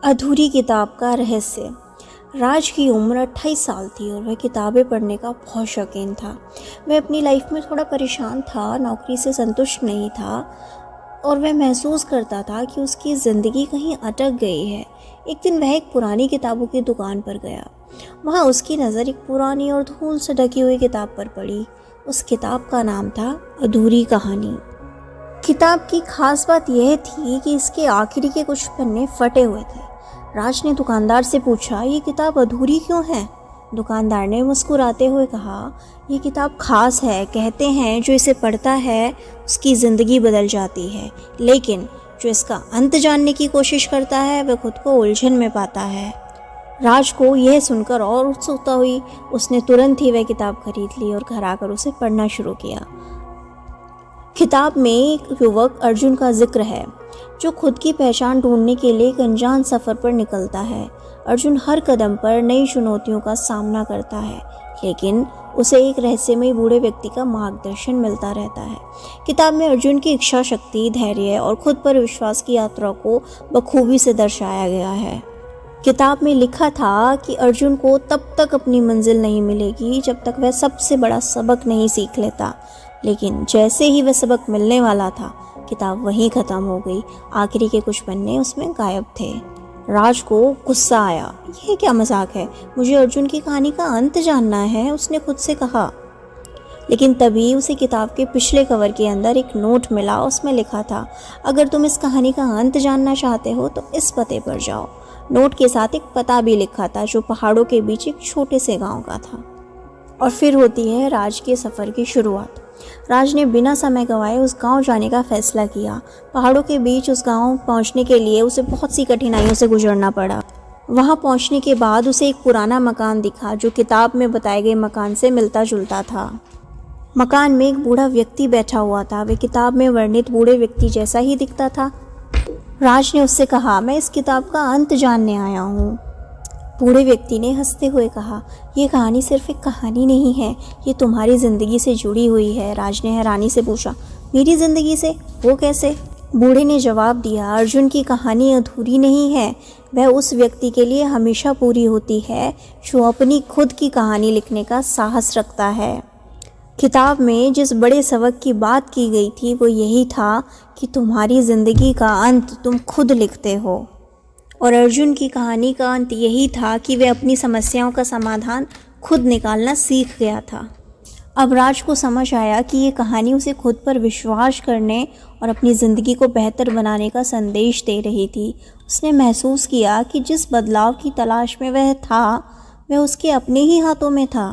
अधूरी किताब का रहस्य। राज की उम्र 28 साल थी और वह किताबें पढ़ने का बहुत शौकीन था। वह अपनी लाइफ में थोड़ा परेशान था, नौकरी से संतुष्ट नहीं था और वह महसूस करता था कि उसकी ज़िंदगी कहीं अटक गई है। एक दिन वह एक पुरानी किताबों की दुकान पर गया। वहाँ उसकी नज़र एक पुरानी और धूल से ढकी हुई किताब पर पड़ी। उस किताब का नाम था अधूरी कहानी। किताब की खास बात यह थी कि इसके आखिरी के कुछ पन्ने फटे हुए थे। राज ने दुकानदार से पूछा, ये किताब अधूरी क्यों है? दुकानदार ने मुस्कुराते हुए कहा, यह किताब खास है। कहते हैं जो इसे पढ़ता है उसकी ज़िंदगी बदल जाती है, लेकिन जो इसका अंत जानने की कोशिश करता है वह खुद को उलझन में पाता है। राज को यह सुनकर और उत्सुकता हुई। उसने तुरंत ही वह किताब खरीद ली और घर आकर उसे पढ़ना शुरू किया। किताब में एक युवक अर्जुन का जिक्र है जो खुद की पहचान ढूंढने के लिए एक अनजान सफ़र पर निकलता है। अर्जुन हर कदम पर नई चुनौतियों का सामना करता है, लेकिन उसे एक रहस्यमय बूढ़े व्यक्ति का मार्गदर्शन मिलता रहता है। किताब में अर्जुन की इच्छा शक्ति, धैर्य और खुद पर विश्वास की यात्रा को बखूबी से दर्शाया गया है। किताब में लिखा था कि अर्जुन को तब तक अपनी मंजिल नहीं मिलेगी जब तक वह सबसे बड़ा सबक नहीं सीख लेता, लेकिन जैसे ही वह सबक मिलने वाला था किताब वहीं ख़त्म हो गई। आखिरी के कुछ पन्ने उसमें गायब थे। राज को गुस्सा आया। यह क्या मजाक है? मुझे अर्जुन की कहानी का अंत जानना है, उसने खुद से कहा। लेकिन तभी उसे किताब के पिछले कवर के अंदर एक नोट मिला। उसमें लिखा था, अगर तुम इस कहानी का अंत जानना चाहते हो तो इस पते पर जाओ। नोट के साथ एक पता भी लिखा था जो पहाड़ों के बीच एक छोटे से गांव का था। और फिर होती है राज के सफ़र की शुरुआत। राज ने बिना समय गंवाए उस गांव जाने का फैसला किया। पहाड़ों के बीच उस गांव पहुंचने के लिए उसे बहुत सी कठिनाइयों से गुजरना पड़ा। वहां पहुंचने के बाद उसे एक पुराना मकान दिखा जो किताब में बताए गए मकान से मिलता जुलता था। मकान में एक बूढ़ा व्यक्ति बैठा हुआ था। वह किताब में वर्णित बूढ़े व्यक्ति जैसा ही दिखता था। राज ने उससे कहा, मैं इस किताब का अंत जानने आया हूँ। बूढ़े व्यक्ति ने हंसते हुए कहा, यह कहानी सिर्फ एक कहानी नहीं है, ये तुम्हारी ज़िंदगी से जुड़ी हुई है। राज ने हैरानी से पूछा, मेरी ज़िंदगी से? वो कैसे? बूढ़े ने जवाब दिया, अर्जुन की कहानी अधूरी नहीं है। वह उस व्यक्ति के लिए हमेशा पूरी होती है जो अपनी खुद की कहानी लिखने का साहस रखता है। किताब में जिस बड़े सबक की बात की गई थी वो यही था कि तुम्हारी ज़िंदगी का अंत तुम खुद लिखते हो। और अर्जुन की कहानी का अंत यही था कि वह अपनी समस्याओं का समाधान खुद निकालना सीख गया था। अब राज को समझ आया कि ये कहानी उसे खुद पर विश्वास करने और अपनी ज़िंदगी को बेहतर बनाने का संदेश दे रही थी। उसने महसूस किया कि जिस बदलाव की तलाश में वह था वह उसके अपने ही हाथों में था।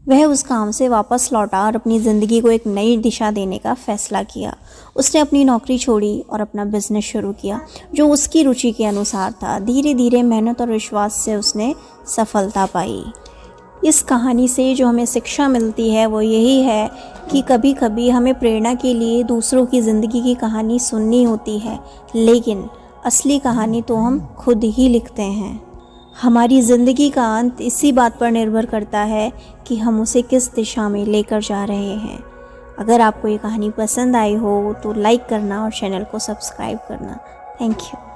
वह उस काम से वापस लौटा और अपनी ज़िंदगी को एक नई दिशा देने का फ़ैसला किया। उसने अपनी नौकरी छोड़ी और अपना बिजनेस शुरू किया जो उसकी रुचि के अनुसार था। धीरे धीरे मेहनत और विश्वास से उसने सफलता पाई। इस कहानी से जो हमें शिक्षा मिलती है वो यही है कि कभी कभी हमें प्रेरणा के लिए दूसरों की ज़िंदगी की कहानी सुननी होती है, लेकिन असली कहानी तो हम खुद ही लिखते हैं। हमारी ज़िंदगी का अंत इसी बात पर निर्भर करता है कि हम उसे किस दिशा में लेकर जा रहे हैं। अगर आपको ये कहानी पसंद आई हो तो लाइक करना और चैनल को सब्सक्राइब करना। Thank you.